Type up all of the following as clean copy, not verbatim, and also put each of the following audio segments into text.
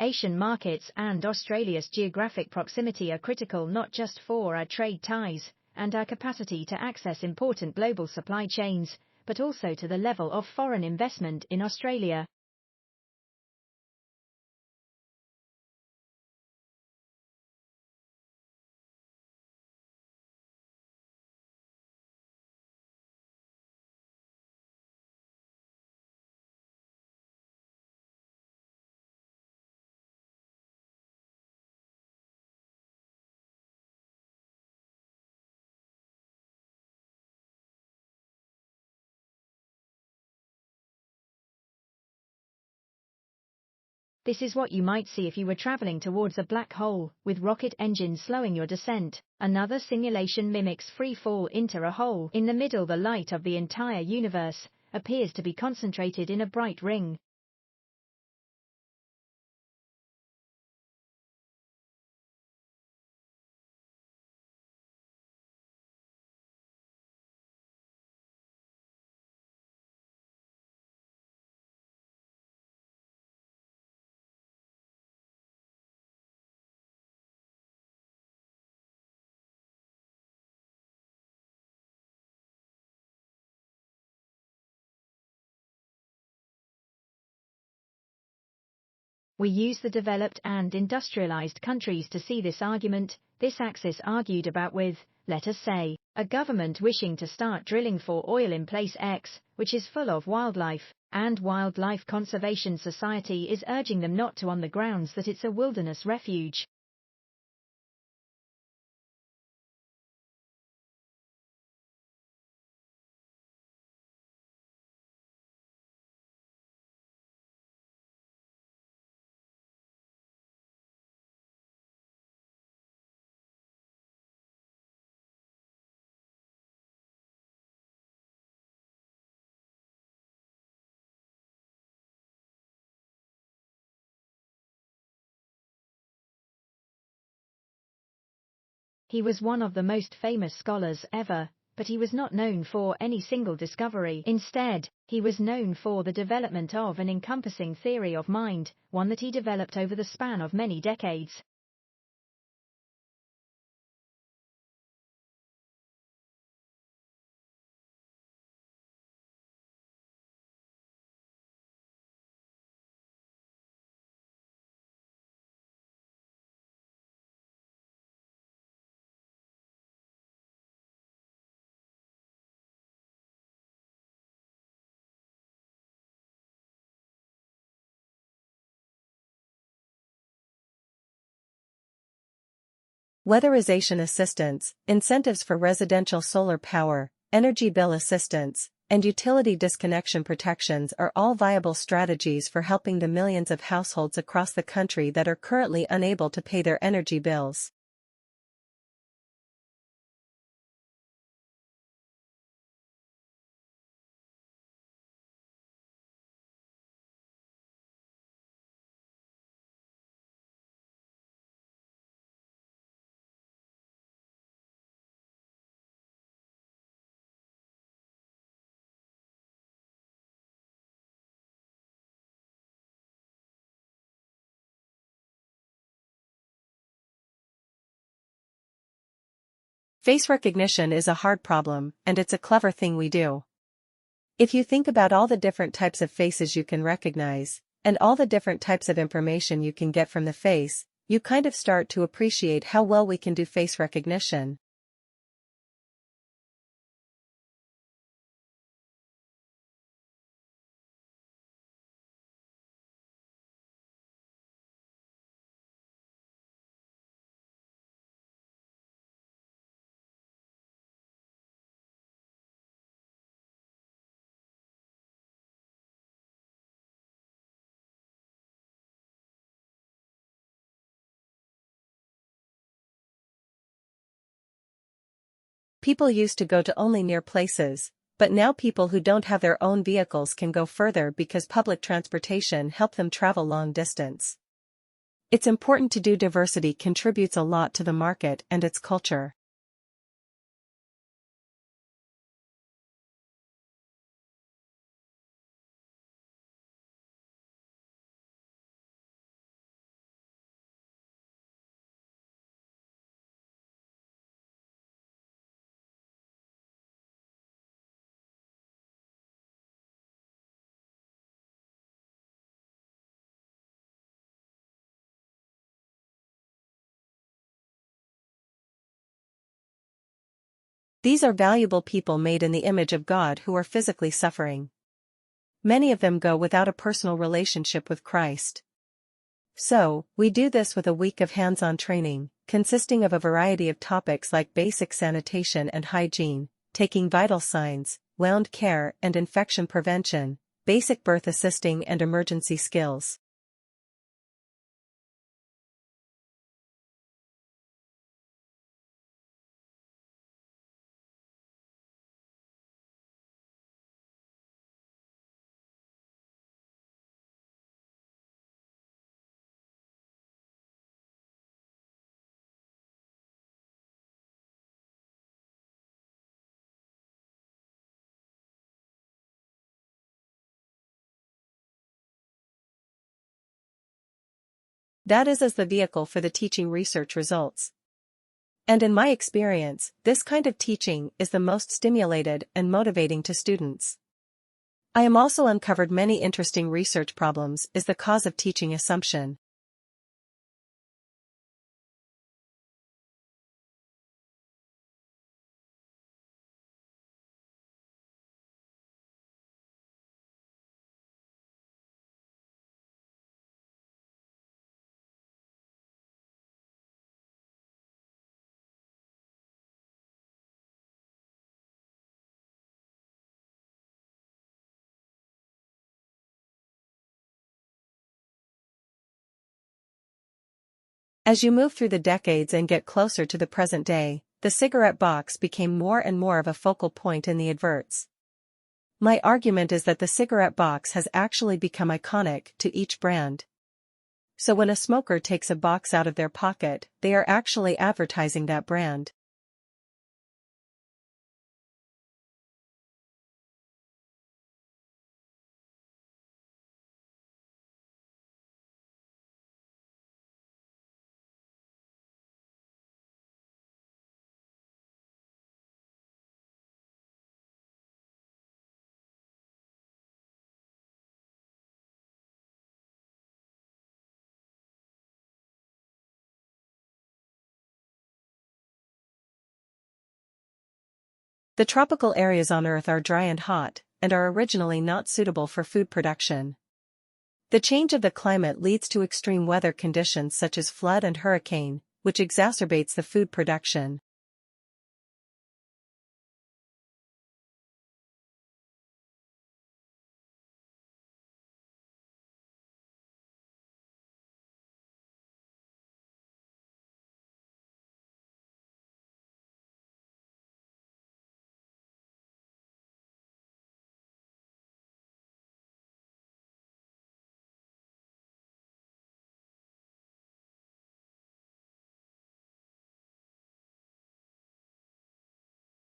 Asian markets and Australia's geographic proximity are critical not just for our trade ties and our capacity to access important global supply chains, but also to the level of foreign investment in Australia. This is what you might see if you were traveling towards a black hole, with rocket engines slowing your descent. Another simulation mimics free fall into a hole. In the middle, the light of the entire universe appears to be concentrated in a bright ring. We use the developed and industrialized countries to see this argument. This axis argued about with, let us say, a government wishing to start drilling for oil in place X, which is full of wildlife, and Wildlife Conservation Society is urging them not to on the grounds that it's a wilderness refuge. He was one of the most famous scholars ever, but he was not known for any single discovery. Instead, he was known for the development of an encompassing theory of mind, one that he developed over the span of many decades. Weatherization assistance, incentives for residential solar power, energy bill assistance, and utility disconnection protections are all viable strategies for helping the millions of households across the country that are currently unable to pay their energy bills. Face recognition is a hard problem, and it's a clever thing we do. If you think about all the different types of faces you can recognize, and all the different types of information you can get from the face, you kind of start to appreciate how well we can do face recognition. People used to go to only near places, but now people who don't have their own vehicles can go further because public transportation help them travel long distance. It's important to do. Diversity contributes a lot to the market and its culture. These are valuable people made in the image of God who are physically suffering. Many of them go without a personal relationship with Christ. So, we do this with a week of hands-on training, consisting of a variety of topics like basic sanitation and hygiene, taking vital signs, wound care and infection prevention, basic birth assisting and emergency skills. That is as the vehicle for the teaching research results. And in my experience, this kind of teaching is the most stimulated and motivating to students. I am also uncovered many interesting research problems is the cause of teaching assumption. As you move through the decades and get closer to the present day, the cigarette box became more and more of a focal point in the adverts. My argument is that the cigarette box has actually become iconic to each brand. So when a smoker takes a box out of their pocket, they are actually advertising that brand. The tropical areas on Earth are dry and hot, and are originally not suitable for food production. The change of the climate leads to extreme weather conditions such as flood and hurricane, which exacerbates the food production.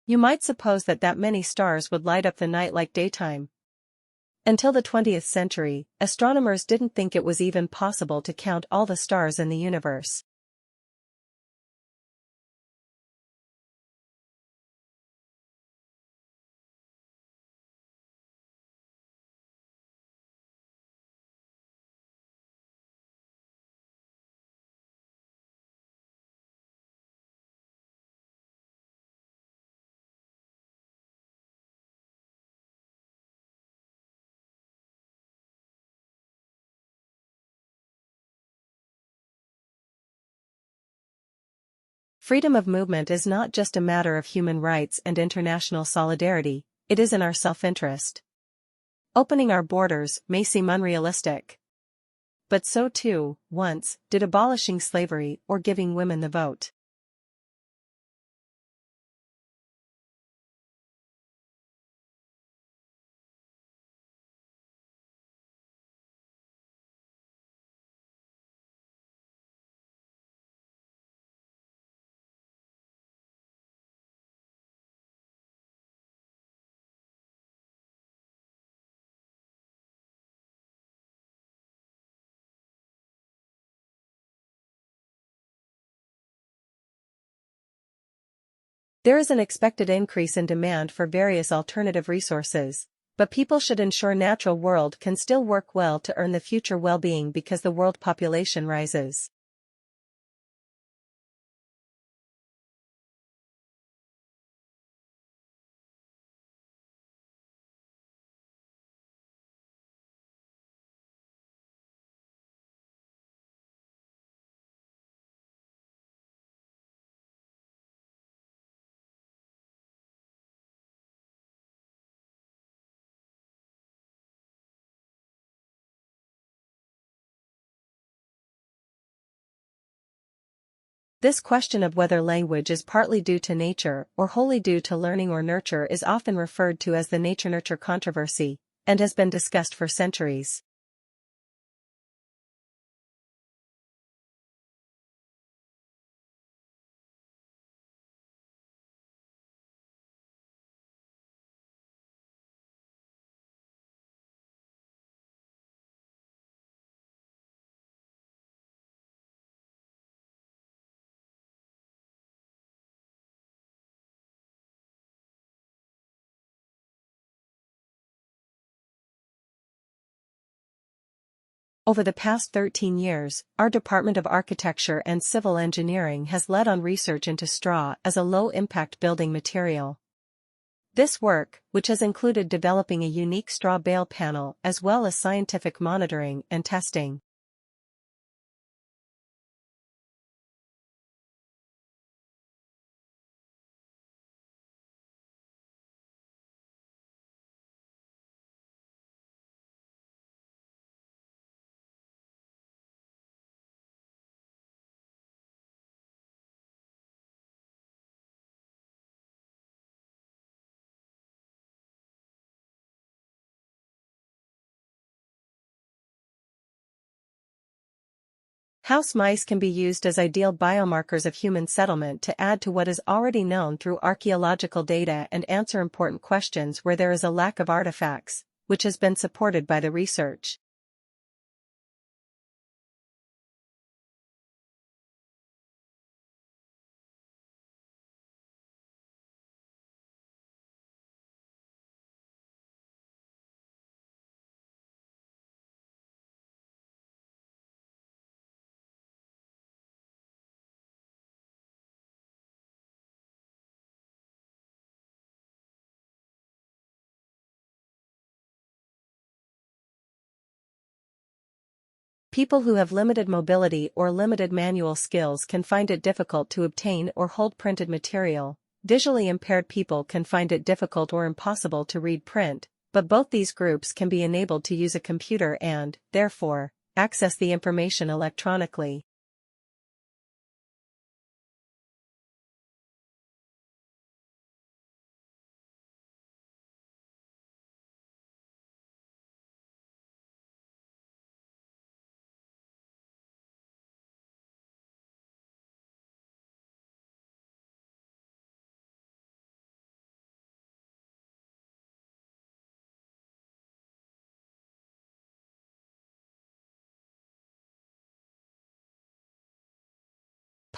You might suppose that many stars would light up the night like daytime. Until the 20th century, astronomers didn't think it was even possible to count all the stars in the universe. Freedom of movement is not just a matter of human rights and international solidarity, it is in our self-interest. Opening our borders may seem unrealistic. But so too, once, did abolishing slavery or giving women the vote. There is an expected increase in demand for various alternative resources, but people should ensure natural world can still work well to earn the future well-being because the world population rises. This question of whether language is partly due to nature or wholly due to learning or nurture is often referred to as the nature-nurture controversy, and has been discussed for centuries. Over the past 13 years, our Department of Architecture and Civil Engineering has led on research into straw as a low-impact building material. This work, which has included developing a unique straw bale panel as well as scientific monitoring and testing. House mice can be used as ideal biomarkers of human settlement to add to what is already known through archaeological data and answer important questions where there is a lack of artifacts, which has been supported by the research. People who have limited mobility or limited manual skills can find it difficult to obtain or hold printed material. Visually impaired people can find it difficult or impossible to read print, but both these groups can be enabled to use a computer and, therefore, access the information electronically.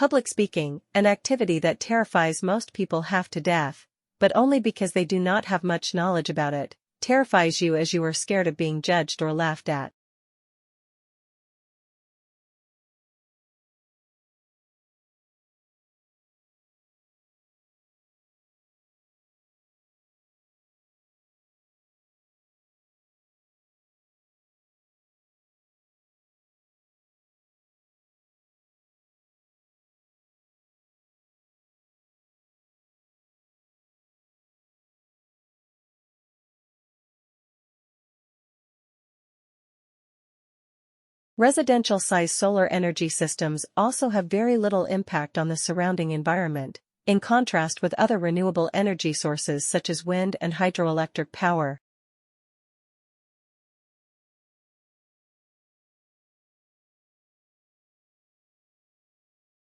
Public speaking, an activity that terrifies most people half to death, but only because they do not have much knowledge about it, terrifies you as you are scared of being judged or laughed at. Residential-size solar energy systems also have very little impact on the surrounding environment, in contrast with other renewable energy sources such as wind and hydroelectric power.